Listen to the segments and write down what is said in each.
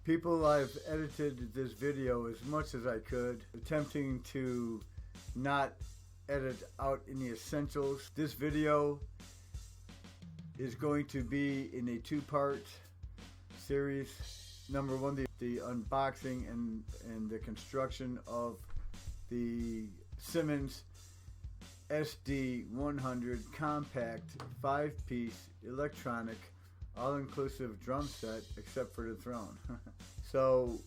People, I've edited this video as much as I could, attempting to not edit out any essentials. This video is going to be in a two-part series. Number one, the unboxing and the construction of the Simmons SD100 compact 5-piece electronic all-inclusive drum set, except for the throne. So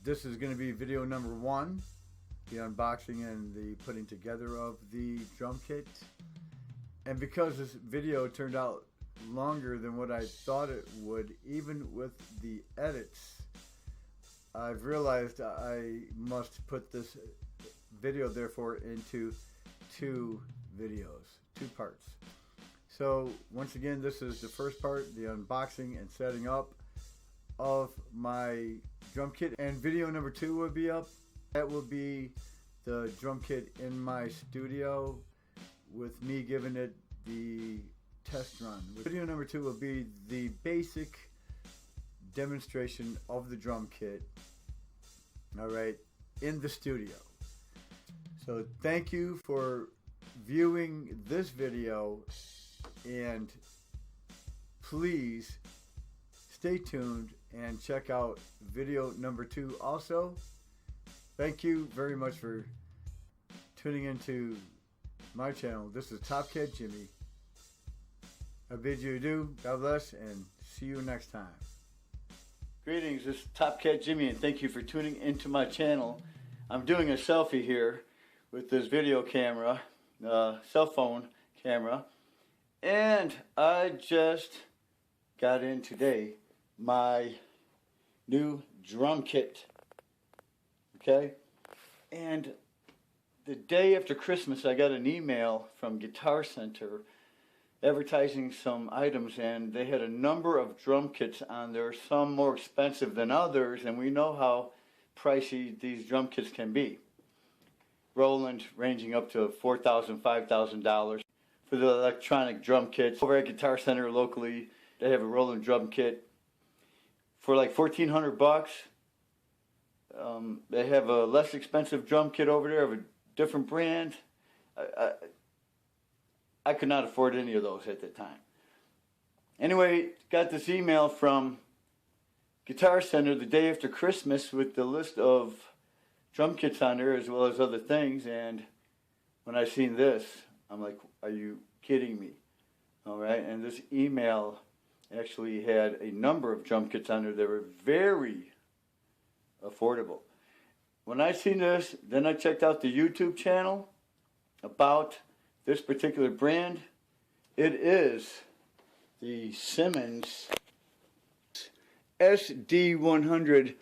this is going to be video number one, the unboxing and the putting together of the drum kit. And because this video turned out longer than what I thought it would, even with the edits, I've realized I must put this video therefore into two videos, two parts. So once again, this is the first part, the unboxing and setting up of my drum kit, and video number two will be up. That will be the drum kit in my studio with me giving it the test run. Video number two will be the basic demonstration of the drum kit, all right, in the studio. So thank you for viewing this video, and please stay tuned and check out video number two also. Thank you very much for tuning into my channel. This is Top Cat Jimmy. I bid you adieu, God bless, and see you next time. Greetings, this is Top Cat Jimmy, and thank you for tuning into my channel. I'm doing a selfie here with this video camera, cell phone camera, and I just got in today my new drum kit, okay? And the day after Christmas I got an email from Guitar Center advertising some items, and they had a number of drum kits on there, some more expensive than others, and we know how pricey these drum kits can be. Roland ranging up to $4,000, $5,000 for the electronic drum kits. Over at Guitar Center locally, they have a Roland drum kit for like $1,400. They have a less expensive drum kit over there of a different brand. I could not afford any of those at the time. Anyway, got this email from Guitar Center the day after Christmas with the list of drum kits on there as well as other things, and when I seen this, I'm like, are you kidding me? All right, and this email actually had a number of drum kits on there that were very affordable. When I seen this, then I checked out the YouTube channel about this particular brand. It is the Simmons SD100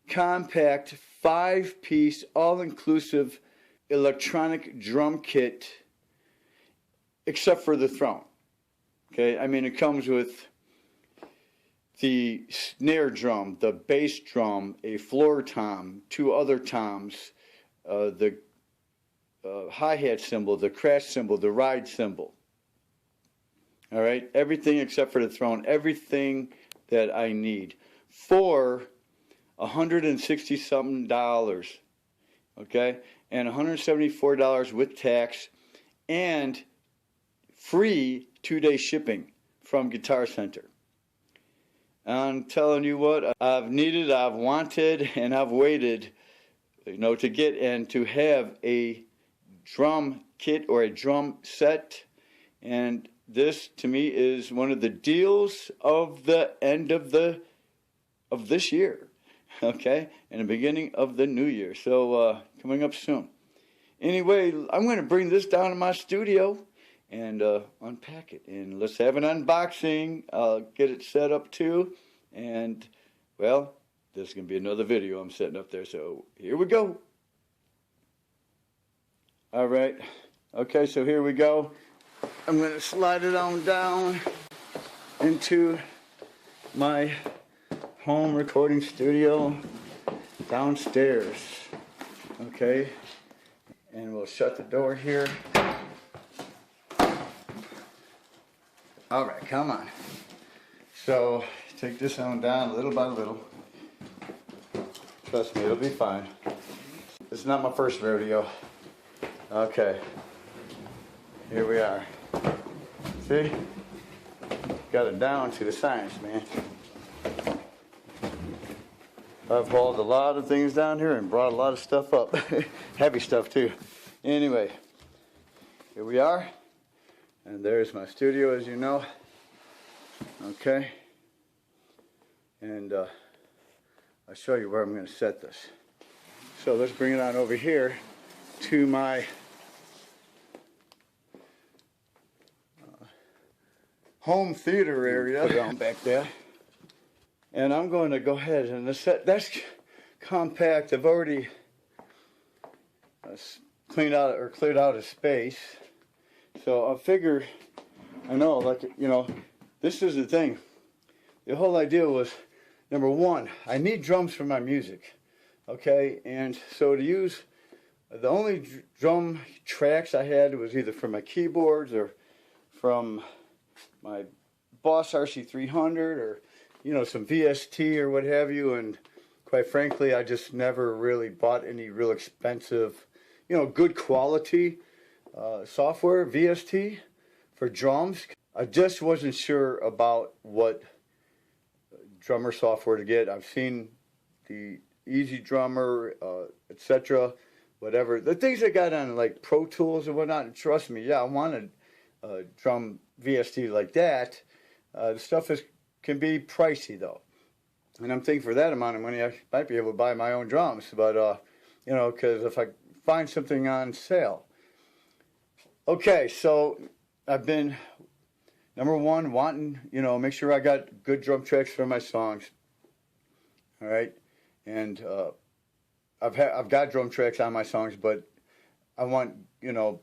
compact 5-piece all-inclusive electronic drum kit, except for the throne. Okay, I mean, it comes with the snare drum, the bass drum, a floor tom, two other toms, the hi-hat cymbal, the crash cymbal, the ride cymbal. All right, everything except for the throne, everything that I need for $160-something, okay, and $174 with tax, and free 2-day shipping from Guitar Center. I'm telling you what, I've needed, I've wanted, and I've waited, to get and to have a drum kit or a drum set, and this to me is one of the deals of the end of this year, okay, and the beginning of the new year. So coming up soon. Anyway, I'm going to bring this down to my studio and unpack it, and let's have an unboxing. I'll get it set up too, and well, this is going to be another video I'm setting up there, so here we go. All right, okay, so here we go. I'm going to slide it on down into my home recording studio downstairs, okay, and we'll shut the door here. All right, come on. So take this on down little by little. Trust me, it'll be fine. It's not my first rodeo. Okay. Here we are. See? Got it down to the science, man. I've hauled a lot of things down here and brought a lot of stuff up. Heavy stuff too. Anyway, here we are. And there's my studio, as you know. Okay. And I'll show you where I'm going to set this. So let's bring it on over here to my home theater area. Put it on back there. And I'm going to go ahead and that's compact. I've already cleared out a space. So I figure, I know, like, you know, this is the thing. The whole idea was, number one, I need drums for my music. Okay, and so to use, the only drum tracks I had was either from my keyboards or from my Boss RC300 or, you know, some VST or what have you. And quite frankly, I just never really bought any real expensive, you know, good quality software, VST, for drums. I just wasn't sure about what drummer software to get. I've seen the Easy Drummer, etc., whatever. The things I got on like Pro Tools and whatnot, and trust me, yeah, I wanted a drum VST like that. The stuff can be pricey though. And I'm thinking for that amount of money, I might be able to buy my own drums. But, you know, because if I find something on sale. Okay, so I've been, number one, wanting, you know, make sure I got good drum tracks for my songs. All right. And I've got drum tracks on my songs, but I want, you know,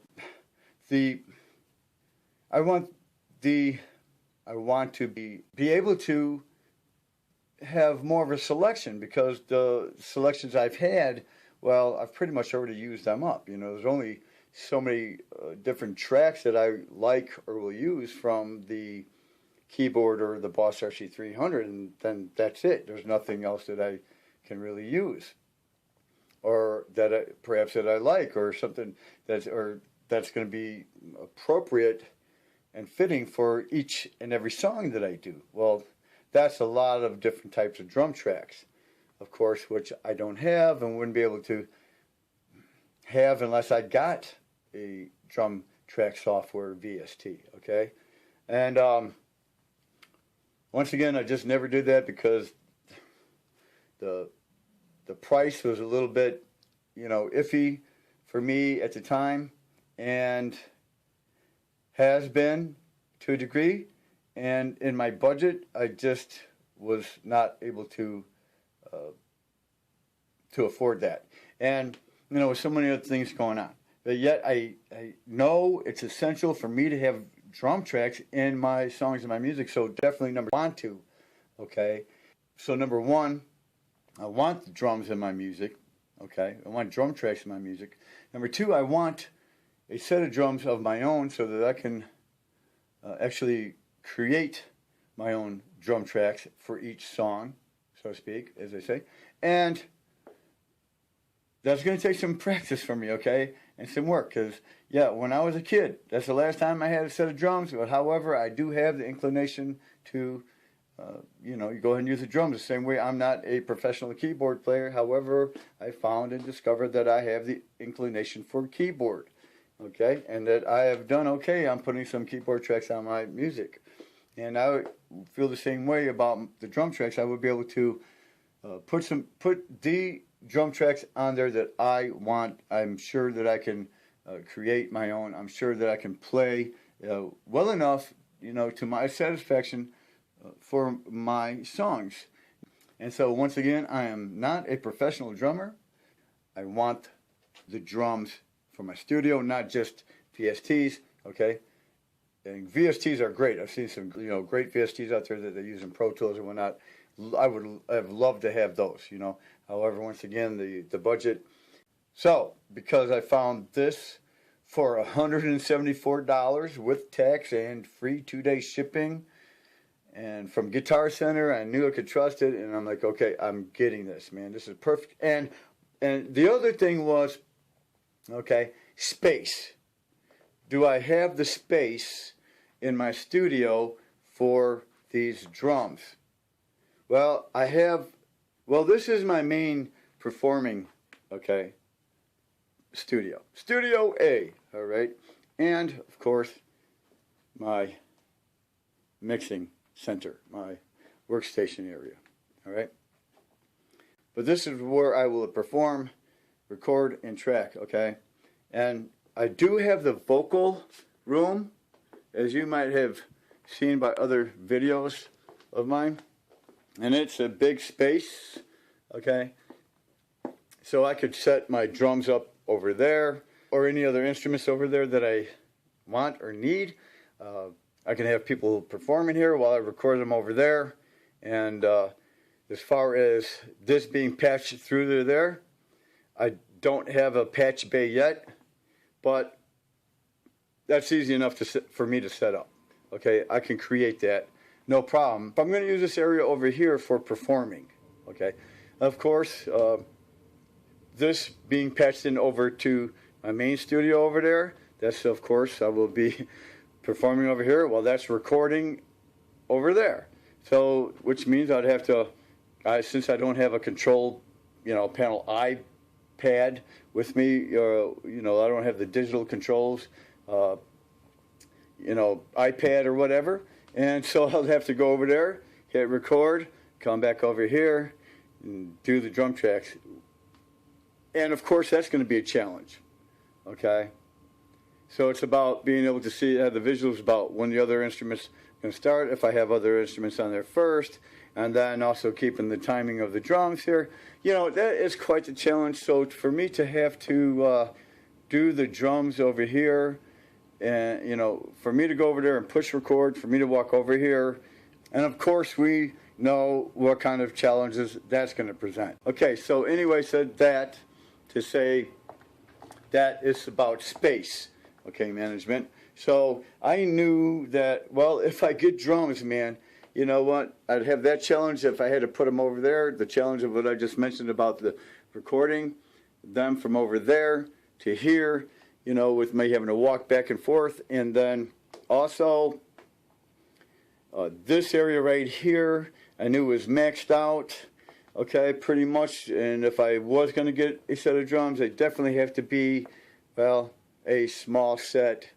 I want to be able to have more of a selection, because the selections I've had, well, I've pretty much already used them up. You know, there's only so many different tracks that I like or will use from the keyboard or the Boss RC300, and then that's it. There's nothing else that I can really use, or that perhaps that I like, or something that's going to be appropriate and fitting for each and every song that I do. Well, that's a lot of different types of drum tracks, of course, which I don't have and wouldn't be able to have unless I got a drum track software VST. Okay, and once again, I just never did that because the price was a little bit, you know, iffy for me at the time, and has been to a degree. And in my budget, I just was not able to afford that. And, you know, with so many other things going on. But yet I know it's essential for me to have drum tracks in my songs and my music. So definitely want to, okay? So number one, I want the drums in my music, okay? I want drum tracks in my music. Number two, I want a set of drums of my own so that I can actually create my own drum tracks for each song, so to speak, as they say. And that's going to take some practice for me, okay? And some work, because, yeah, when I was a kid, that's the last time I had a set of drums. But however, I do have the inclination to, you know, you go ahead and use the drums the same way. I'm not a professional keyboard player. However, I found and discovered that I have the inclination for keyboard, okay? And that I have done okay on putting some keyboard tracks on my music. And I feel the same way about the drum tracks. I would be able to put the drum tracks on there that I want. I'm sure that I can create my own. I'm sure that I can play well enough, you know, to my satisfaction for my songs. And so once again, I am not a professional drummer. I want the drums for my studio, not just VSTs, okay? And VSTs are great. I've seen some, you know, great VSTs out there that they use in Pro Tools and whatnot. I would have loved to have those, you know. However, once again, the budget. So, because I found this for $174 with tax and free 2-day shipping, And from Guitar Center, I knew I could trust it, and I'm like, okay, I'm getting this, man. This is perfect. And the other thing was, okay, space. Do I have the space in my studio for these drums? Well, this is my main performing, okay, studio. Studio A, all right? And, of course, my mixing center, my workstation area, all right? But this is where I will perform, record, and track, okay? And I do have the vocal room, as you might have seen by other videos of mine. And it's a big space, okay? So I could set my drums up over there, or any other instruments over there that I want or need. I can have people performing here while I record them over there. And as far as this being patched through there, I don't have a patch bay yet, but that's easy enough for me to set up. Okay, I can create that, no problem. But I'm going to use this area over here for performing. Okay, of course, this being patched in over to my main studio over there. That's, of course, I will be performing over here. Well, that's recording over there. So, which means I'd have to, since I don't have a control, panel iPad with me, I don't have the digital controls, iPad or whatever. And so I'll have to go over there, hit record, come back over here, and do the drum tracks. And of course, that's going to be a challenge. Okay? So it's about being able to have the visuals about when the other instruments can start, if I have other instruments on there first, and then also keeping the timing of the drums here. That is quite the challenge. So for me to have to do the drums over here, and for me to go over there and push record, for me to walk over here, and of course we know what kind of challenges that's going to present. Okay, so anyway, said that to say that it's about space, okay, management. So I knew that, well, if I get drums, man, you know what, I'd have that challenge if I had to put them over there, the challenge of what I just mentioned about the recording them from over there to here, with me having to walk back and forth. And then also this area right here, I knew was maxed out, okay, pretty much. And if I was going to get a set of drums, they definitely have to be, well, a small set.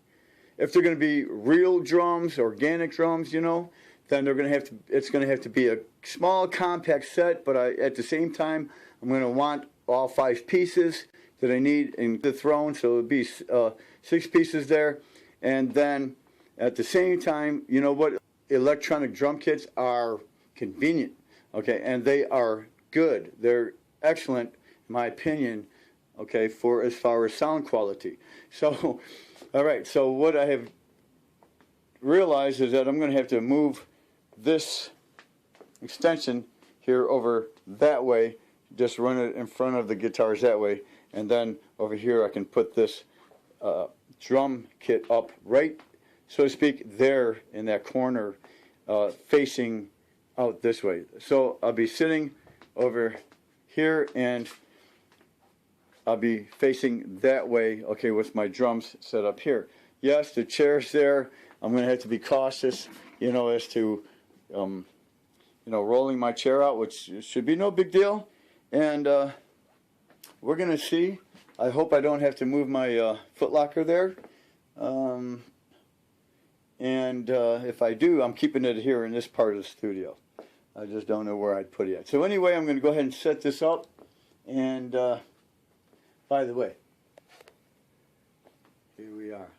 If they're going to be real drums, organic drums, then they're going to have to. It's going to have to be a small, compact set. But at the same time, I'm going to want all 5 pieces that I need in the throne. So it'll be 6 pieces there. And then at the same time, you know what? Electronic drum kits are convenient, okay, and they are good. They're excellent, in my opinion, okay, for as far as sound quality. So, all right, so what I have realized is that I'm going to have to move this extension here over that way, just run it in front of the guitars that way, and then over here I can put this drum kit up right, so to speak, there in that corner, facing out this way. So I'll be sitting over here and I'll be facing that way, okay, with my drums set up here. Yes, the chair's there. I'm going to have to be cautious, as to, rolling my chair out, which should be no big deal. And we're going to see. I hope I don't have to move my footlocker there. And if I do, I'm keeping it here in this part of the studio. I just don't know where I'd put it yet. So anyway, I'm going to go ahead and set this up. And by the way, here we are,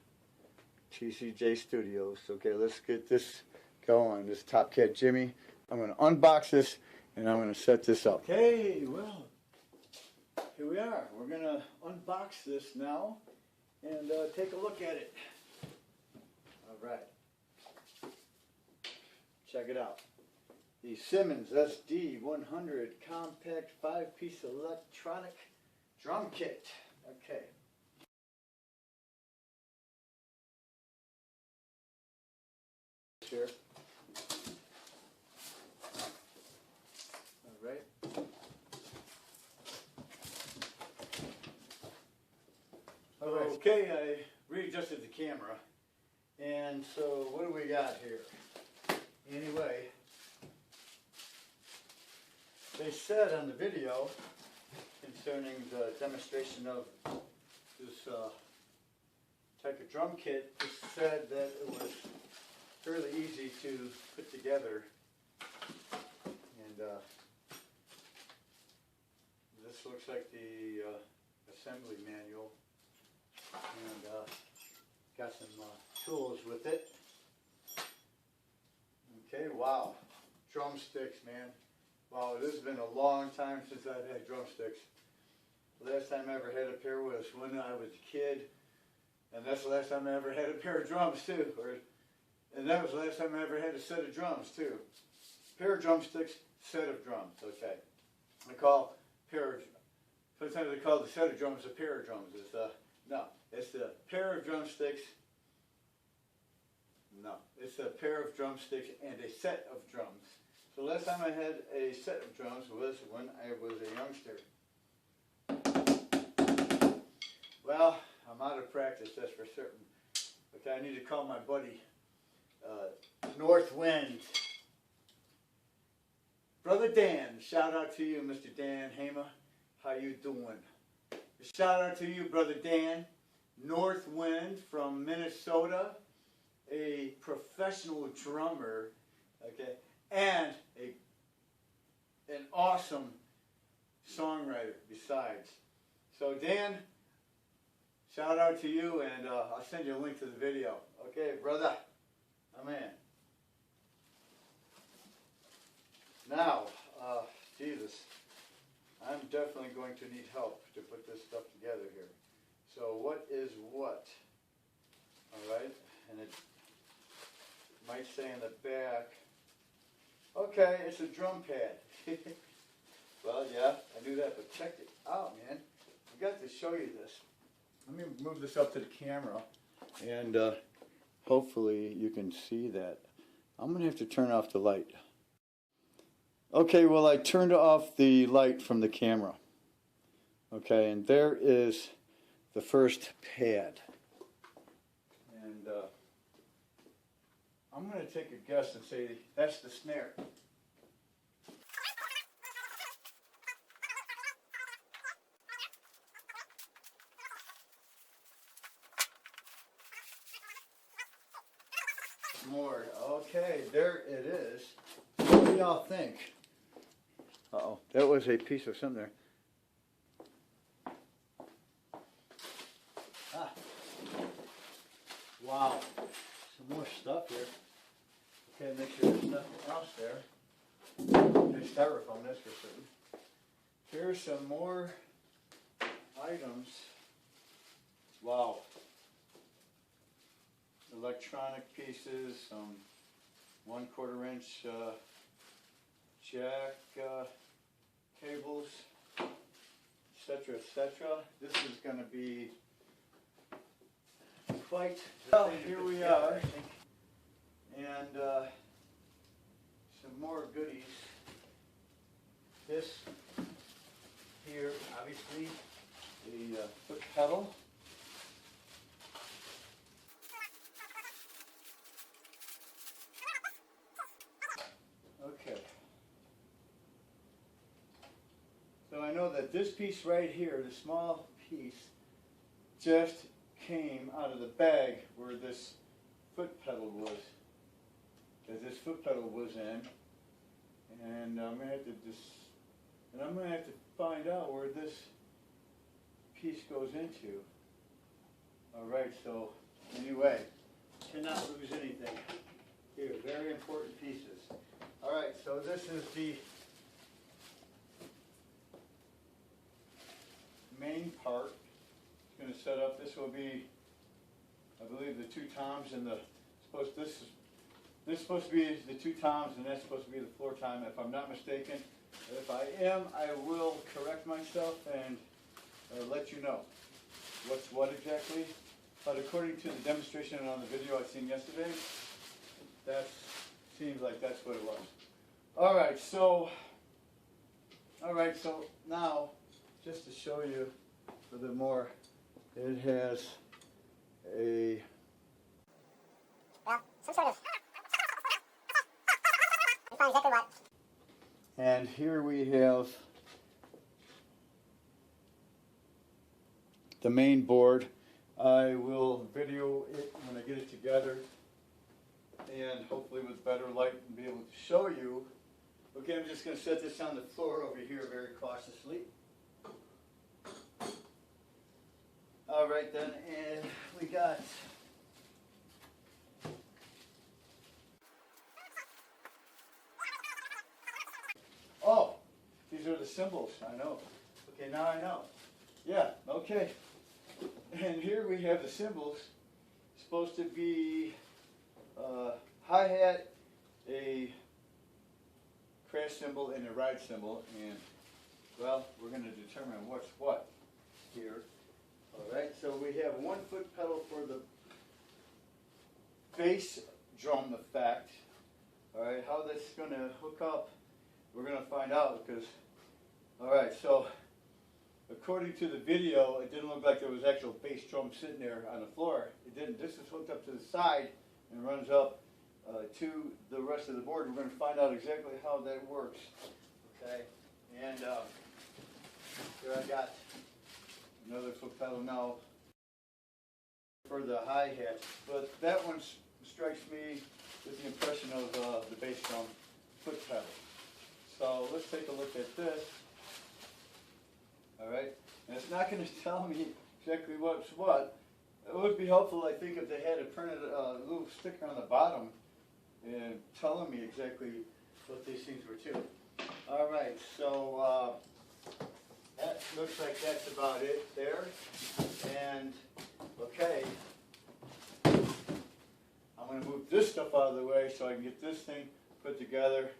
TCJ Studios. Okay, let's get this going. This Top Cat Jimmy. I'm going to unbox this and I'm going to set this up. Okay, well, here we are. We're going to unbox this now and take a look at it. All right. Check it out. The Simmons SD100 compact 5-piece electronic drum kit. Okay. Here. Okay, I readjusted the camera, and so what do we got here? Anyway, they said on the video concerning the demonstration of this type of drum kit, it said that it was fairly easy to put together, and this looks like the assembly manual, and got some tools with it. Okay, wow, drumsticks, man. Wow, this has been a long time since I've had drumsticks. The last time I ever had a pair was when I was a kid, and that's the last time I ever had a pair of drums too. And that was the last time I ever had a set of drums too. Pair of drumsticks, set of drums. Okay, I call pair of. Sometimes they call the set of drums a pair of drums. No, it's the pair of drumsticks. No, it's a pair of drumsticks and a set of drums. So last time I had a set of drums was when I was a youngster. Well, I'm out of practice, that's for certain. Okay, I need to call my buddy, North Wind. Brother Dan, shout out to you, Mr. Dan Hamer. How you doing? Shout out to you, Brother Dan. North Wind from Minnesota, a professional drummer, okay, and an awesome songwriter besides. So Dan, shout out to you, and I'll send you a link to the video. Okay, brother, I'm in. Now, Jesus, I'm definitely going to need help to put this stuff together here. So what is what? All right, and it might say in the back, okay, it's a drum pad. Well, yeah, I knew that, but check it out, man. I got to show you this. Let me move this up to the camera, and hopefully you can see that. I'm going to have to turn off the light. Okay, well, I turned off the light from the camera. Okay, and there is the first pad. And I'm going to take a guess and say that's the snare. More. Okay, there it is. What do y'all think? Uh-oh, that was a piece of something there. Ah. Wow. Some more stuff here. Okay, make sure there's nothing else there. There's styrofoam, that's for certain. Here's some more items. Wow. Electronic pieces, some 1/4 inch jack cables, etc., etc. This is going to be quite. Well, here we are, and some more goodies. This here, obviously, the foot pedal. Okay. So I know that this piece right here, the small piece, just came out of the bag where this foot pedal was. Because this foot pedal was in, and I'm gonna have to find out where this piece goes into. All right. So anyway, cannot lose anything. Here, very important pieces. All right, so this is the main part. It's going to set up. This will be, I believe, the two toms and this is supposed to be the two toms, and that's supposed to be the floor tom, if I'm not mistaken. If I am, I will correct myself and let you know what's what exactly. But according to the demonstration on the video I seen yesterday, that seems like that's what it was. All right, so now, just to show you a little bit more, it has a some sort of I found exactly what. And here we have the main board. I will video it when I get it together, and hopefully with better light and be able to show you. Okay, I'm just going to set this on the floor over here very cautiously. All right then, and we got oh, these are the symbols. I know. Okay, now I know. Yeah, okay. And here we have the cymbals. Supposed to be a hi-hat, a crash cymbal, and a ride cymbal. And, well, we're going to determine what's what here. All right, so we have 1 foot pedal for the bass drum effect. All right, how that's going to hook up, we're going to find out because, all right, so according to the video, it didn't look like there was actual bass drum sitting there on the floor. It didn't. This is hooked up to the side and runs up to the rest of the board. We're going to find out exactly how that works. Okay, and here I got another foot pedal now for the hi-hat, but that one strikes me with the impression of the bass drum foot pedal. So let's take a look at this. All right, and it's not going to tell me exactly what's what. It would be helpful, I think, if they had a printed little sticker on the bottom and telling me exactly what these things were too. All right, so that looks like that's about it there. And okay, I'm going to move this stuff out of the way so I can get this thing put together.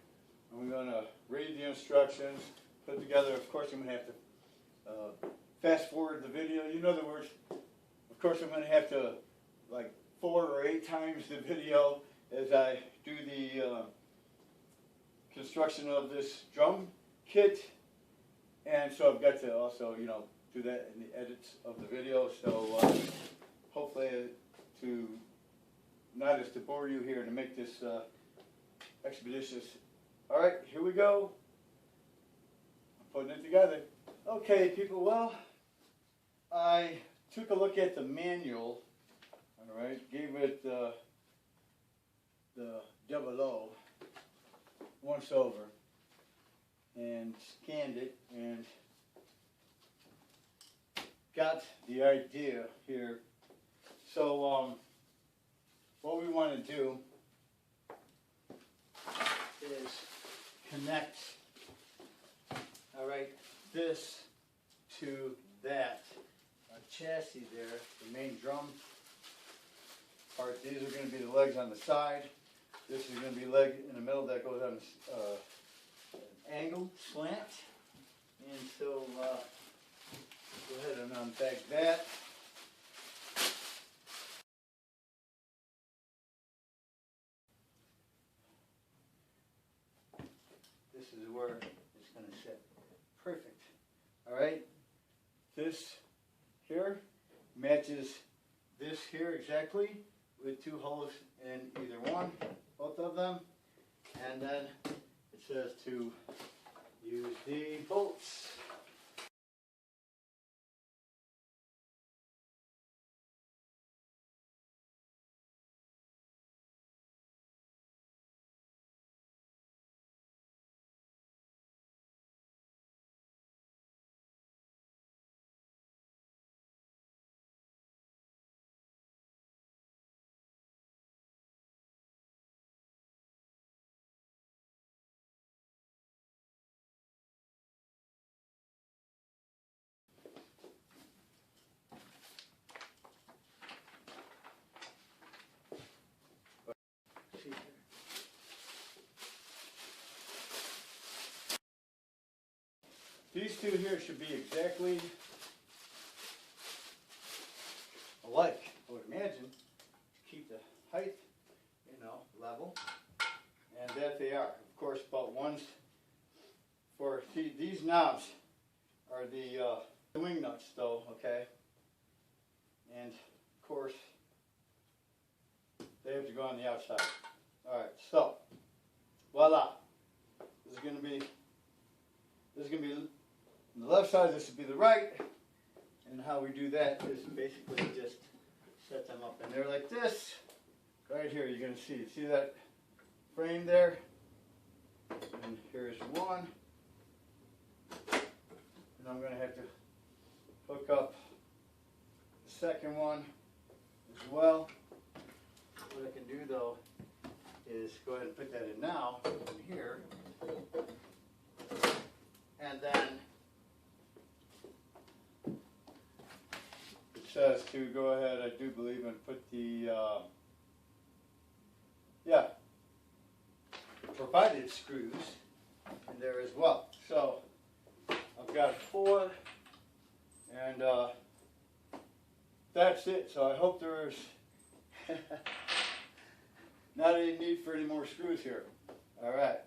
I'm going to read the instructions, put together. Of course, I'm going to have to fast forward the video. In other words, of course I'm going to have to like 4 or 8 times the video as I do the construction of this drum kit, and so I've got to also do that in the edits of the video. So hopefully to not just to bore you here, to make this expeditious. All right, here we go. I'm putting it together. Okay, people, well, I took a look at the manual, all right, gave it the double O once over, and scanned it, and got the idea here. So, what we want to do is connect, all right, this to that chassis there, the main drum part. These are going to be the legs on the side. This is going to be leg in the middle that goes on an angle slant. And so go ahead and unbag that. This is where it's going to sit. Perfect. All right, this here matches this here exactly with 2 holes in either one, both of them, and then it says to use the bolts. These two here should be exactly alike, I would imagine, to keep the height, level, and that they are. Of course, but one's for, these knobs are the wing nuts though, okay? And of course, they have to go on the outside. All right, so voila. This is going to be the left side. This would be the right. And how we do that is basically just set them up in there like this. Right here, you're going to see that frame there. And here's one. And I'm going to have to hook up the second one as well. What I can do though is go ahead and put that in now, in here. And then it says to go ahead, I do believe, and put the, provided screws in there as well. So I've got 4, and that's it. So I hope there's not any need for any more screws here. All right.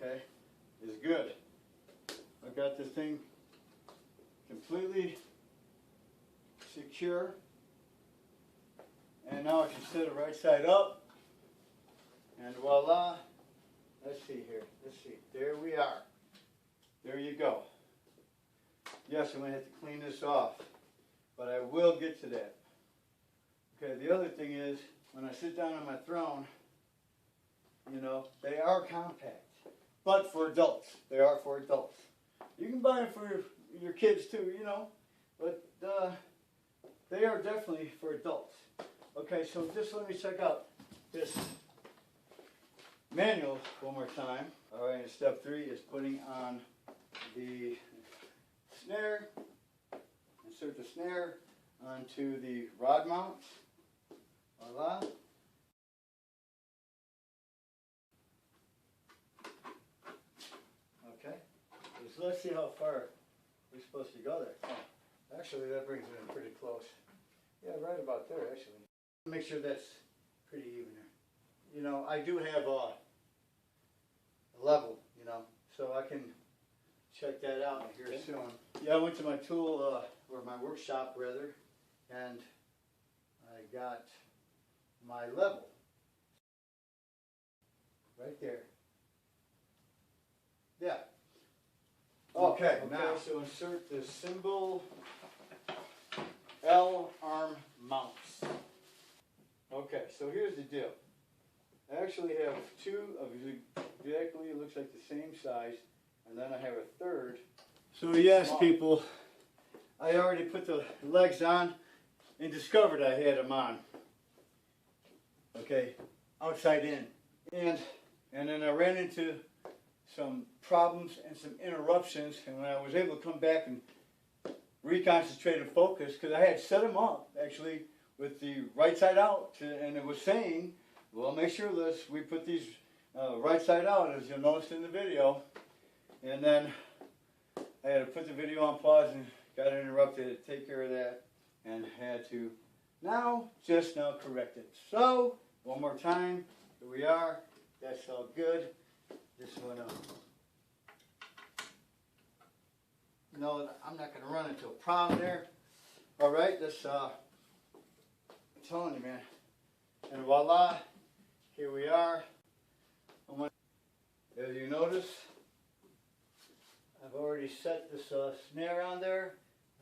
Okay, is good. I've got this thing completely secure, and now I can set it right side up, and voila. Let's see here, let's see, there we are. There you go. Yes, I'm going to have to clean this off, but I will get to that. Okay, the other thing is, when I sit down on my throne, you know, they are compact. But for adults, they are for adults. You can buy them for your kids too, you know, but they are definitely for adults. Okay, so just let me check out this manual one more time. All right, and step 3 is putting on the snare. Insert the snare onto the rod mounts. Voila. So let's see how far we're supposed to go there. Oh, actually, that brings it in pretty close. Yeah, right about there, actually. Make sure that's pretty even there. You know, I do have a level, you know, so I can check that out here soon. Yeah, I went to my tool, or my workshop, rather, and I got my level right there. Yeah. Okay, now, so insert the cymbal L arm mounts. Okay, so here's the deal. I actually have 2 of exactly, it looks like the same size, and then I have a third. So yes, people, I already put the legs on and discovered I had them on. Okay, outside in. And then I ran into some problems and some interruptions, and when I was able to come back and reconcentrate and focus, because I had set them up actually with the right side out, and it was saying, well, make sure we put these right side out, as you'll notice in the video. And then I had to put the video on pause and got interrupted to take care of that, and had to just now correct it. So one more time, here we are. That's all good. This one, no, I'm not going to run into a problem there. All right, this, I'm telling you, man. And voila, here we are. As you notice, I've already set this snare on there.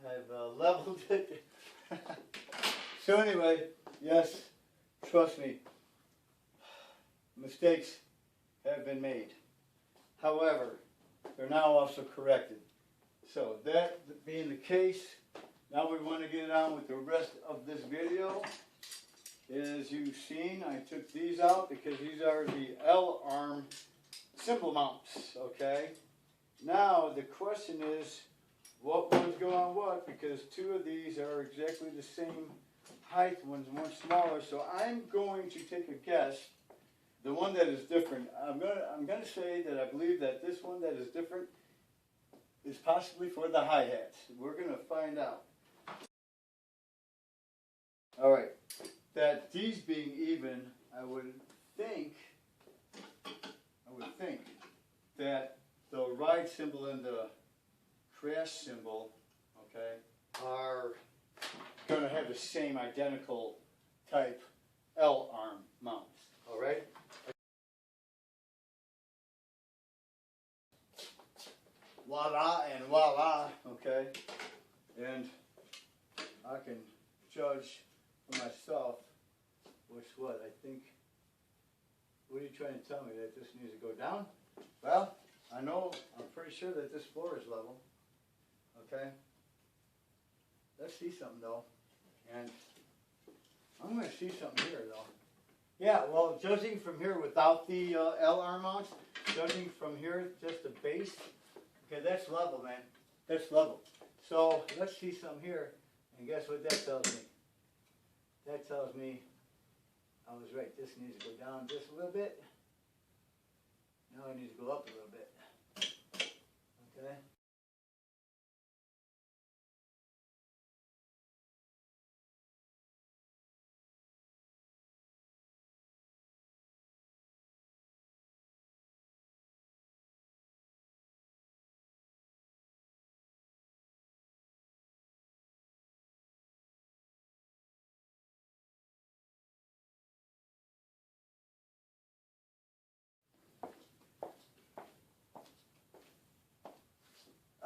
I've leveled it. So anyway, yes, trust me, mistakes have been made. However, they're now also corrected. So that being the case, now we want to get on with the rest of this video. As you've seen, I took these out because these are the L-arm cymbal mounts, okay? Now the question is, what ones go on what? Because 2 of these are exactly the same height, one's much smaller. So I'm going to take a guess. The one that is different, I'm gonna say that I believe that this one that is different is possibly for the hi-hats. We're gonna find out. All right, that these being even, I would think that the ride cymbal and the crash cymbal, okay, are going to have the same identical type L arm mounts. All right. Voila and voila. Okay, and I can judge for myself which what I think. What are you trying to tell me, that this needs to go down? Well, I know, I'm pretty sure that this floor is level. Okay? Let's see something though. And I'm going to see something here though. Yeah, well, judging from here without the L arm mounts, judging from here just the base, okay, that's level, man. That's level. So let's see something here, and guess what that tells me? That tells me I was right. This needs to go down just a little bit. Now it needs to go up a little bit. Okay.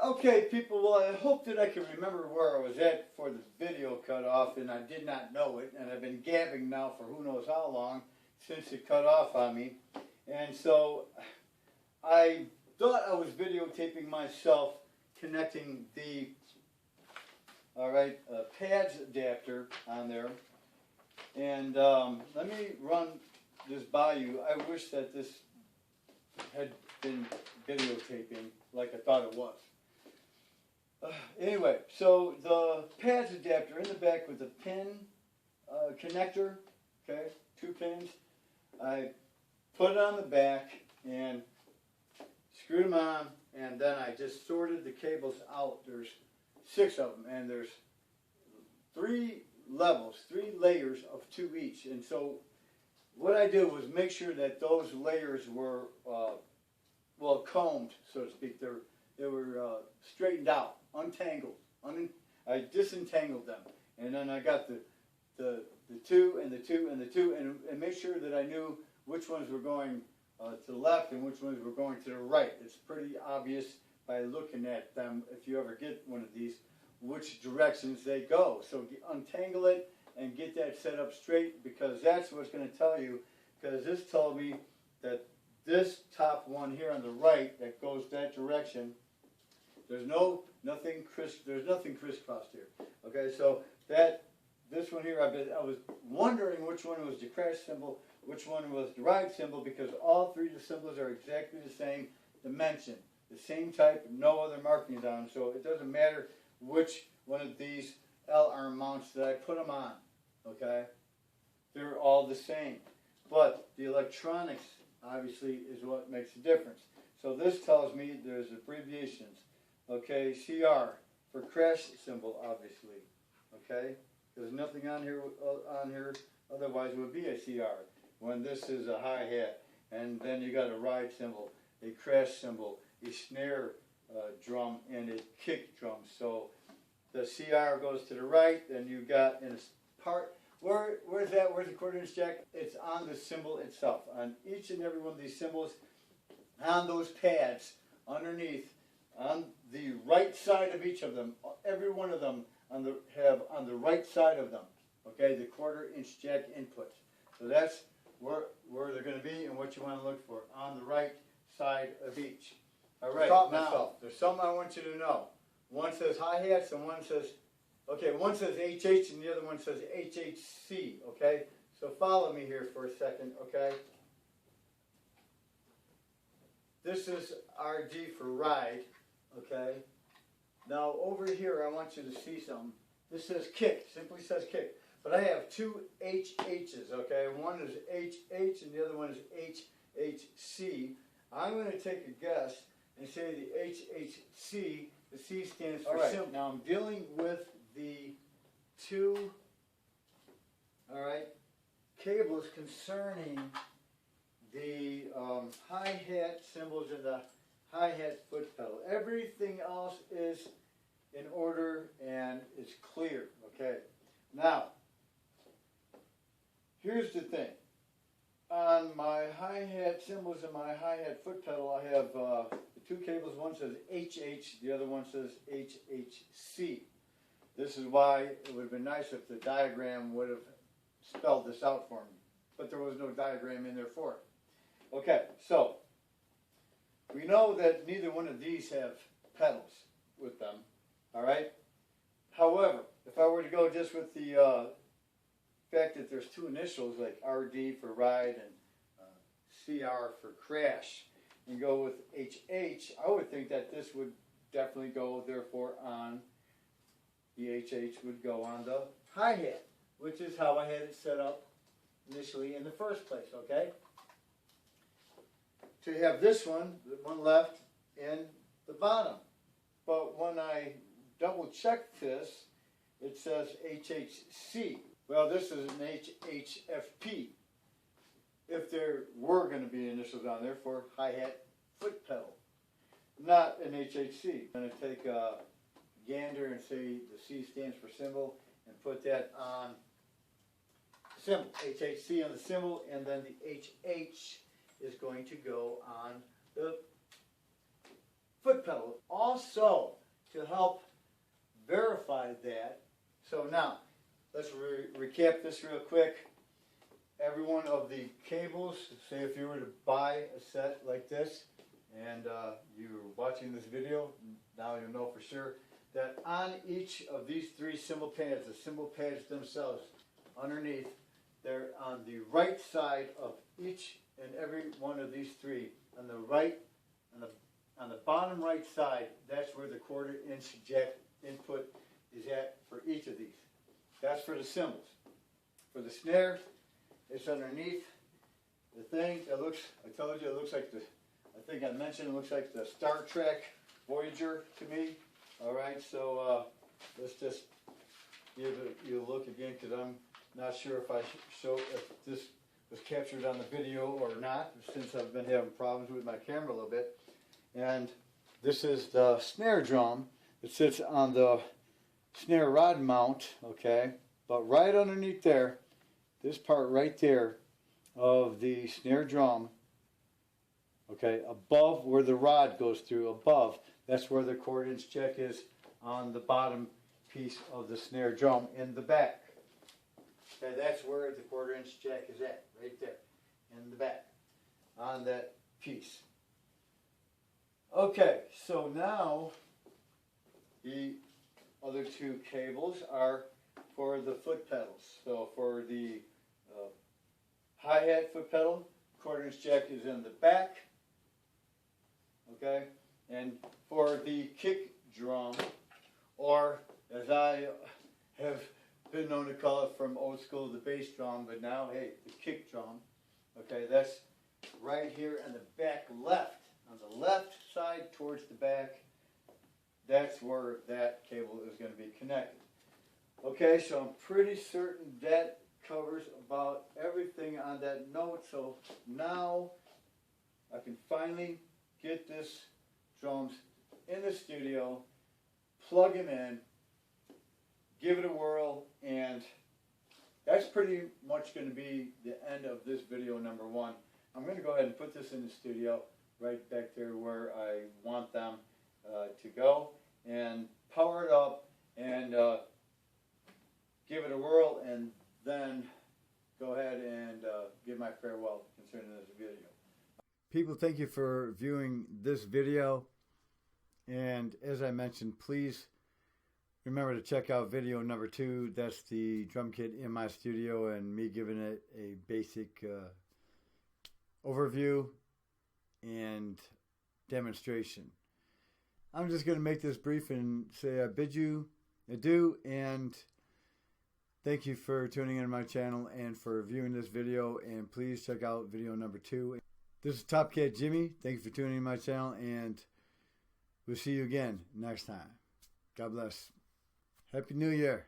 Okay, people, well, I hope that I can remember where I was at before the video cut off, and I did not know it, and I've been gabbing now for who knows how long since it cut off on me. And so I thought I was videotaping myself connecting the, pads adapter on there. And let me run this by you. I wish that this had been videotaping like I thought it was. Anyway, so the pads adapter in the back with the pin connector, okay, 2 pins. I put it on the back and screwed them on, and then I just sorted the cables out. There's 6 of them, and there's 3 levels, 3 layers of 2 each. And so what I did was make sure that those layers were, well, combed, so to speak. They were straightened out, untangled. I disentangled them, and then I got the 2 and the 2 and the 2, and made sure that I knew which ones were going to the left and which ones were going to the right. It's pretty obvious by looking at them, if you ever get one of these, which directions they go. So untangle it and get that set up straight, because that's what's going to tell you, because this told me that this top one here on the right that goes that direction, there's nothing crisscrossed here. Okay, so this one here, I was wondering which one was the crash cymbal, which one was the ride cymbal, because all 3 of the symbols are exactly the same dimension, the same type, no other markings on them. So it doesn't matter which one of these L arm mounts that I put them on. Okay, they're all the same, but the electronics obviously is what makes the difference. So this tells me there's abbreviations. Okay, CR for crash cymbal, obviously. Okay, there's nothing on here. Otherwise, it would be a CR. When this is a hi-hat, and then you got a ride cymbal, a crash cymbal, a snare drum, and a kick drum. So the CR goes to the right, and you got in a part. Where's that? Where's the 1/4" jack? It's on the cymbal itself. On each and every one of these cymbals, on those pads underneath, on the right side of each of them, every one of them have on the right side of them, okay, the 1/4" jack inputs. So that's where they're going to be and what you want to look for, on the right side of each. All right, now, there's something I want you to know. One says hi-hats and one says, okay, one says HH and the other one says HHC, okay? So follow me here for a second, okay? This is RD for ride, okay? Now over here I want you to see something. This says kick, simply says kick. But I have 2 HHs, okay? One is HH and the other one is HHC. I'm going to take a guess and say the HHC, the C stands for cymbal. Now I'm dealing with the 2, cables concerning the hi-hat cymbals and the hi-hat foot pedal. Everything else is in order and it's clear, okay? Now, here's the thing. On my hi-hat cymbals and my hi-hat foot pedal, I have the two cables. One says HH, the other one says HHC. This is why it would have been nice if the diagram would have spelled this out for me. But there was no diagram in there for it. Okay, so we know that neither one of these have pedals with them, all right? However, if I were to go just with the fact that there's two initials like RD for ride and CR for crash, and go with HH, I would think that this would definitely go, therefore, on the HH would go on the hi-hat, which is how I had it set up initially in the first place, okay? To have this one, the one left, in the bottom. But when I double checked this, it says HHC. Well, this is an HHFP. If there were going to be initials on there for hi-hat foot pedal, not an HHC. I'm going to take a gander and say the C stands for cymbal and put that on the cymbal. HHC on the cymbal, and then the HH is going to go on the foot pedal. Also, to help verify that, so now, let's recap this real quick. Every one of the cables, say if you were to buy a set like this, and you're watching this video, now you'll know for sure that on each of these three cymbal pads, the cymbal pads themselves, underneath, they're on the right side of each and every one of these three. On the right, on the bottom right side, that's where the 1/4-inch jack input is at for each of these. That's for the cymbals. For the snare, it's underneath the thing that looks, I told you, it looks like the, I think I mentioned, it looks like the Star Trek Voyager to me. All right, so let's just give you a look again, because I'm not sure if I show if this was captured on the video or not, since I've been having problems with my camera a little bit. And this is the snare drum. It sits on the snare rod mount, okay? But right underneath there, this part right there of the snare drum, okay, above where the rod goes through, above, that's where the 1/4-inch jack is on the bottom piece of the snare drum in the back. Okay, that's where the 1/4-inch jack is at, right there, in the back, on that piece. Okay, so now the other two cables are for the foot pedals. So for the hi-hat foot pedal, 1/4-inch jack is in the back, okay? And for the kick drum, or as I have been known to call it from old school, the bass drum, but now, hey, the kick drum, okay, that's right here in the back left, on the left side towards the back. That's where that cable is going to be connected. Okay, so I'm pretty certain that covers about everything on that note. So now I can finally get this drums in the studio, plug them in, give it a whirl, and that's pretty much going to be the end of this video number one. I'm going to go ahead and put this in the studio right back there where I want them to go, and power it up and give it a whirl, and then go ahead and give my farewell concerning this video. People, thank you for viewing this video, and as I mentioned, please remember to check out video number 2. That's the drum kit in my studio and me giving it a basic overview and demonstration. I'm just going to make this brief and say I bid you adieu, and thank you for tuning in to my channel and for viewing this video, and please check out video number 2. This is Top Cat Jimmy. Thank you for tuning in to my channel, and we'll see you again next time. God bless. Happy New Year.